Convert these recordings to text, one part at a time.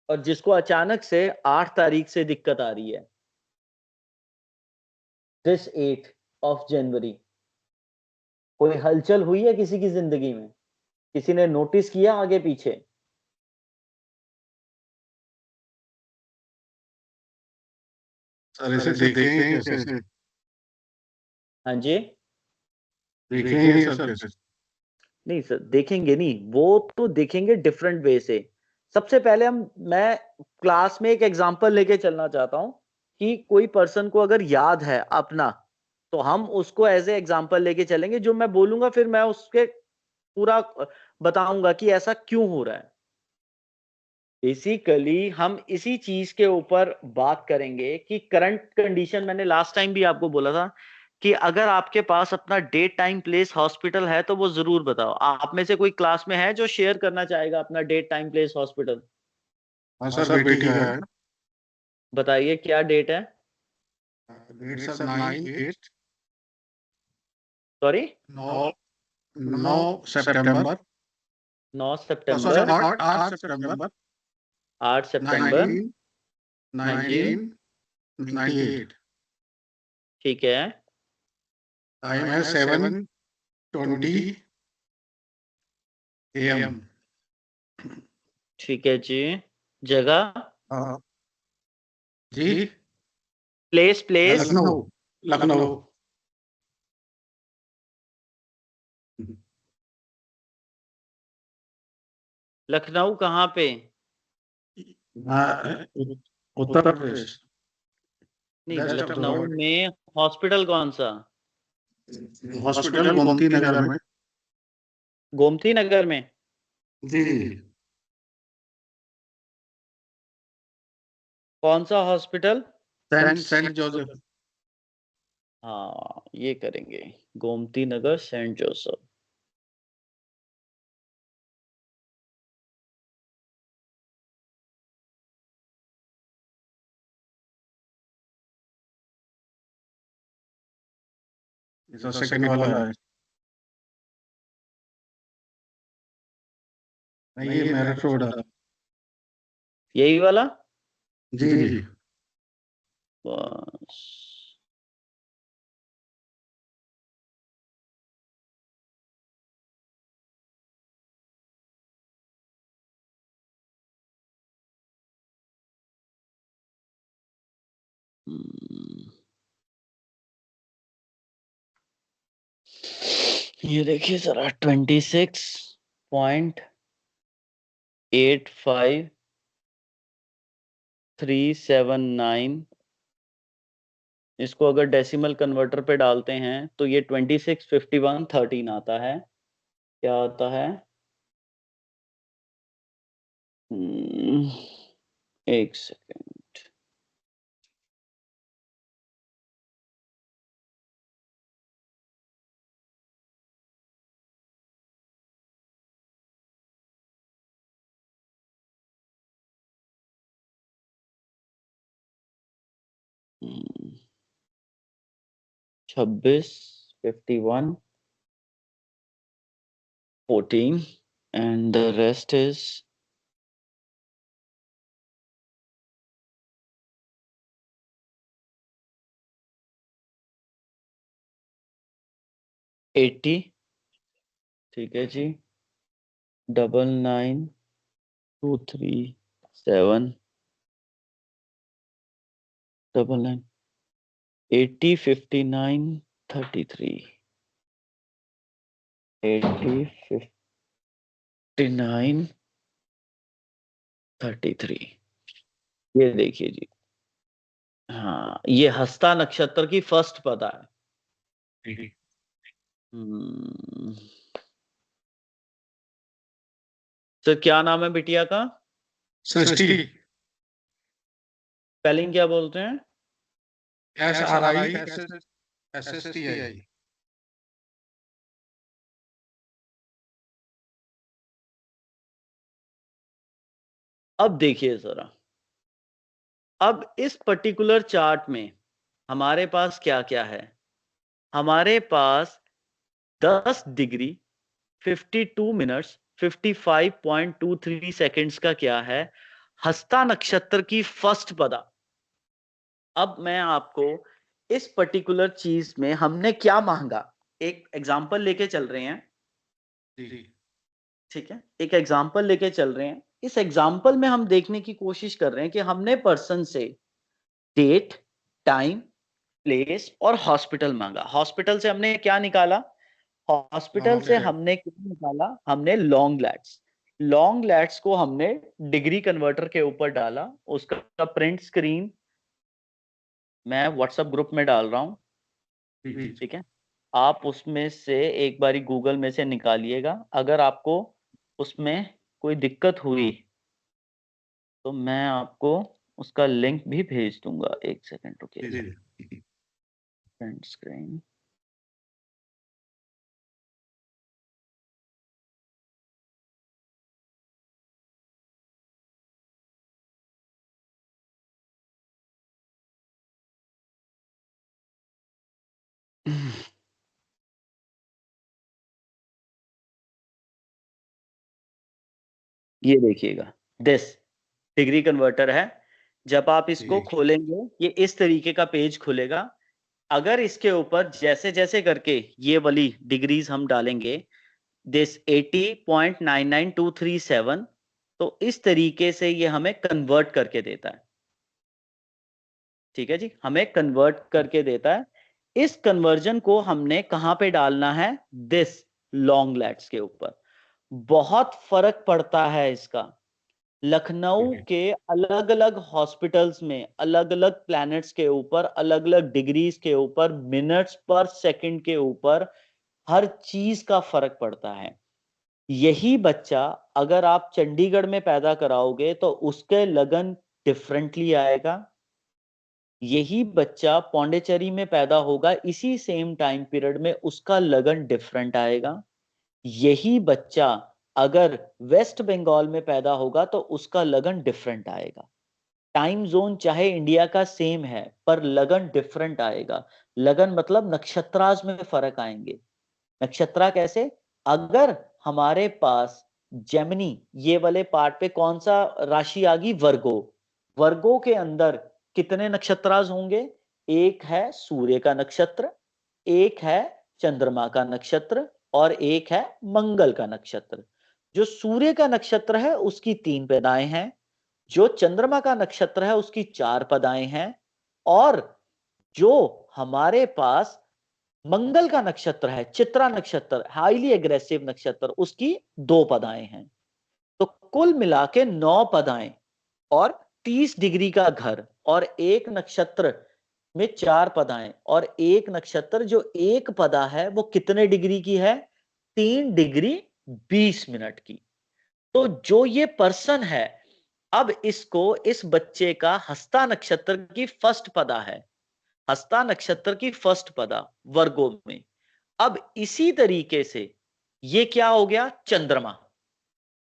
और जिसको अचानक से 8 तारीख से दिक्कत आ रही है, दिस 8 ऑफ जनवरी। कोई हलचल हुई है किसी की जिंदगी में? किसी ने नोटिस किया आगे पीछे? सर इसे देखेंगे कैसे? हाँ जी। देखेंगे सर कैसे? नहीं सर, देखेंगे नहीं, वो तो देखेंगे डिफरेंट वे से। सबसे पहले मैं क्लास में एक एग्जांपल लेके चलना चाहता हूँ कि कोई पर्सन को अगर याद है अपना, तो हम उसको एज ए एग्जांपल लेके चलेंगे। जो मैं बोलूंगा फिर मैं उसके पूरा बताऊंगा कि ऐसा क्यों हो रहा है। बेसिकली हम इसी चीज के ऊपर बात करेंगे कि करंट कंडीशन, मैंने लास्ट टाइम भी आपको बोला था कि अगर आपके पास अपना डेट टाइम प्लेस हॉस्पिटल है तो वो जरूर बताओ। आप में से कोई क्लास में है जो शेयर करना चाहेगा अपना डेट टाइम प्लेस हॉस्पिटल? हाँ सर, बेटी का है। बताइए क्या डेट है? Date sir 9/8। सॉरी, 9 9 सितंबर। 9 सॉरी, सितंबर 8 सितंबर 8 सितंबर 1998। ठीक है। टाइम है 7:20 AM। ठीक है जी। जगह? हाँ जी। Place place Lucknow. लखनऊ। लखनऊ कहाँ पे? हाँ, उत्तर प्रदेश। नहीं, west of the Lucknow world. में हॉस्पिटल कौन सा? हॉस्पिटल गोमती नगर में। गोमती नगर में? जी। कौन सा हॉस्पिटल? Saint Joseph. हाँ, ये करेंगे। Gomti Nagar Saint Joseph. Second वाला है। नहीं, ये मेरठ रोड है। यही वाला? जी जी। बस। ये देखिए जरा, 26.85379। इसको अगर डेसिमल कन्वर्टर पे डालते हैं तो ये 265113 आता है। क्या आता है? एक second. Hmm, 265114 and the rest is 80। ठीक है जी। 992379 805933 805933। ये देखिए जी। हाँ, ये हस्ता नक्षत्र की फर्स्ट पदा है। हम्म। सर क्या नाम है बिटिया का? सृष्टि। स्पेलिंग क्या बोलते हैं? SRISSTI। अब देखिए जरा, अब इस पर्टिकुलर चार्ट में हमारे पास क्या क्या है। हमारे पास 10 डिग्री 52 मिनट्स 55.23 सेकंड्स का क्या है? हस्ता नक्षत्र की फर्स्ट पदा। अब मैं आपको इस पर्टिकुलर चीज में हमने क्या मांगा, एक एग्जाम्पल लेके चल रहे हैं। जी ठीक है, एक एग्जाम्पल लेके चल रहे हैं। इस एग्जाम्पल में हम देखने की कोशिश कर रहे हैं कि हमने पर्सन से डेट, टाइम, प्लेस और हॉस्पिटल मांगा। हॉस्पिटल से हमने क्या निकाला? हॉस्पिटल लॉन्ग से लैट्स। हमने क्या निकाला? हमने लॉन्ग लैट्स। लॉन्ग लैट्स को हमने डिग्री कन्वर्टर के ऊपर डाला। उसका प्रिंट स्क्रीन मैं व्हाट्सएप ग्रुप में डाल रहा हूं। जी ठीक है, आप उसमें से एक बारी गूगल में से निकालिएगा। अगर आपको उसमें कोई दिक्कत हुई तो मैं आपको उसका लिंक भी भेज दूंगा। एक सेकंड रुकिएगा। जी प्रिंट स्क्रीन, ये देखिएगा, दिस डिग्री कन्वर्टर है। जब आप इसको जी खोलेंगे ये इस तरीके का पेज खुलेगा। अगर इसके ऊपर जैसे जैसे करके ये वाली डिग्रीज हम डालेंगे, दिस 80.99237, तो इस तरीके से ये हमें कन्वर्ट करके देता है। ठीक है जी, हमें कन्वर्ट करके देता है। इस कन्वर्जन को हमने कहां पे डालना है? दिस लॉन्ग लैट्स के ऊपर। बहुत फर्क पड़ता है इसका। लखनऊ जी के अलग अलग हॉस्पिटल्स में अलग अलग प्लैनेट्स के ऊपर, अलग अलग डिग्रीज के ऊपर, मिनट्स पर सेकंड के ऊपर हर चीज का फर्क पड़ता है। यही बच्चा अगर आप चंडीगढ़ में पैदा कराओगे तो उसके लगन डिफरेंटली आएगा। यही बच्चा पौंडीचेरी में पैदा होगा, इसी सेम टाइम पीरियड में उसका लगन डिफरेंट आएगा। यही बच्चा अगर वेस्ट बंगाल में पैदा होगा तो उसका लगन डिफरेंट आएगा। टाइम जोन चाहे इंडिया का सेम है पर लगन डिफरेंट आएगा। लगन मतलब नक्षत्राज में फर्क आएंगे। नक्षत्रा कैसे? अगर हमारे पास जेमिनी ये वाले पार्ट पे कौन सा राशि आ गई? वर्गो। वर्गो के अंदर कितने नक्षत्राज होंगे? एक है सूर्य का नक्षत्र, एक है चंद्रमा का नक्षत्र और एक है मंगल का नक्षत्र। जो सूर्य का नक्षत्र है उसकी 3 पदाएं हैं, जो चंद्रमा का नक्षत्र है उसकी 4 पदाएं हैं, और जो हमारे पास मंगल का नक्षत्र है, चित्रा नक्षत्र, हाईली एग्रेसिव नक्षत्र, उसकी 2 पदाएं हैं। तो कुल मिला के 9 पदाएं और 30 डिग्री का घर और एक नक्षत्र में 4 पदाएं और एक नक्षत्र जो एक पदा है वो कितने डिग्री की है? 3 डिग्री 20 मिनट की। तो जो ये पर्सन है, अब इसको, इस बच्चे का हस्ता नक्षत्र की फर्स्ट पदा है। हस्ता नक्षत्र की फर्स्ट पदा वर्गो में। अब इसी तरीके से ये क्या हो गया? चंद्रमा।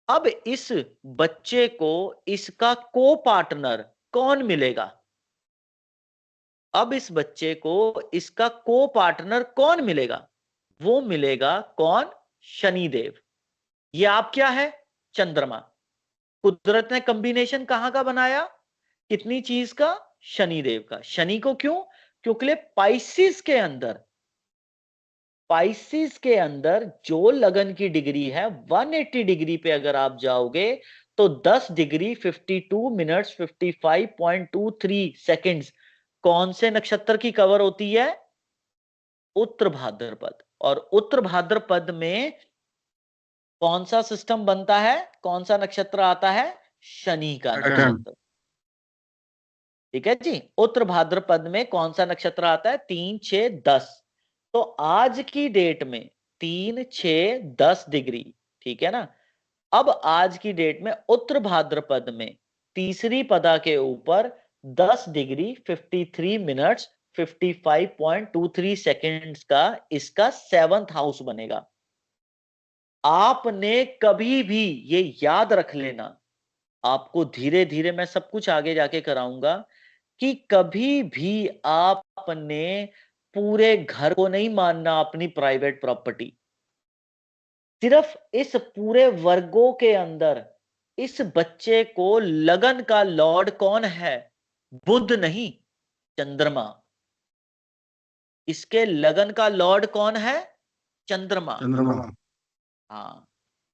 अब इस बच्चे को इसका को पार्टनर कौन मिलेगा? अब इस बच्चे को इसका को पार्टनर कौन मिलेगा? वो मिलेगा कौन? शनिदेव। ये आप क्या है? चंद्रमा। कुदरत ने कॉम्बिनेशन कहां का बनाया? कितनी चीज का? शनिदेव का। शनि को क्यों? क्योंकि पाइसिस के अंदर, पाइसिस के अंदर जो लगन की डिग्री है 180 डिग्री पे अगर आप जाओगे तो 10 डिग्री 52 मिनट्स 55.23 सेकंड्स कौन से नक्षत्र की कवर होती है? उत्तर भाद्रपद। और उत्तर भाद्रपद में कौन सा सिस्टम बनता है? कौन सा नक्षत्र आता है? शनि का पैटर्न। नक्षत्र। ठीक है जी, उत्तर भाद्रपद में कौन सा नक्षत्र आता है? 3, 6, 10। तो आज की डेट में 3, 6, 10 डिग्री, ठीक है ना। अब आज की डेट में उत्तर भाद्रपद में तीसरी पदा के ऊपर 10 डिग्री 53 मिनट्स 55.23 सेकेंड्स का इसका 7th हाउस बनेगा। आपने कभी भी ये याद रख लेना, आपको धीरे धीरे मैं सब कुछ आगे जाके कराऊंगा, कि कभी भी आपने पूरे घर को नहीं मानना अपनी प्राइवेट प्रॉपर्टी। सिर्फ इस पूरे वर्गों के अंदर इस बच्चे को लगन का लॉर्ड कौन है? बुध नहीं, चंद्रमा। इसके लगन का लॉर्ड कौन है? चंद्रमा। चंद्रमा। हाँ,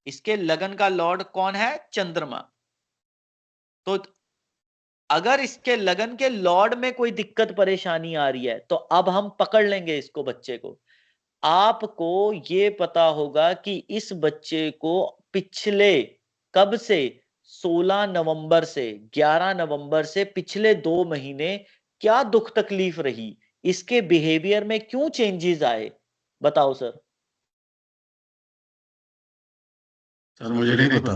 इसके लगन का लॉर्ड कौन है? चंद्रमा। तो अगर इसके लगन के लॉर्ड में कोई दिक्कत परेशानी आ रही है तो अब हम पकड़ लेंगे इसको, बच्चे को। आपको ये पता होगा कि इस बच्चे को पिछले, कब से, 16 नवंबर से 11 नवंबर से पिछले 2 महीने क्या दुख तकलीफ रही, इसके बिहेवियर में क्यों चेंजेस आए, बताओ सर। सर मुझे नहीं पता।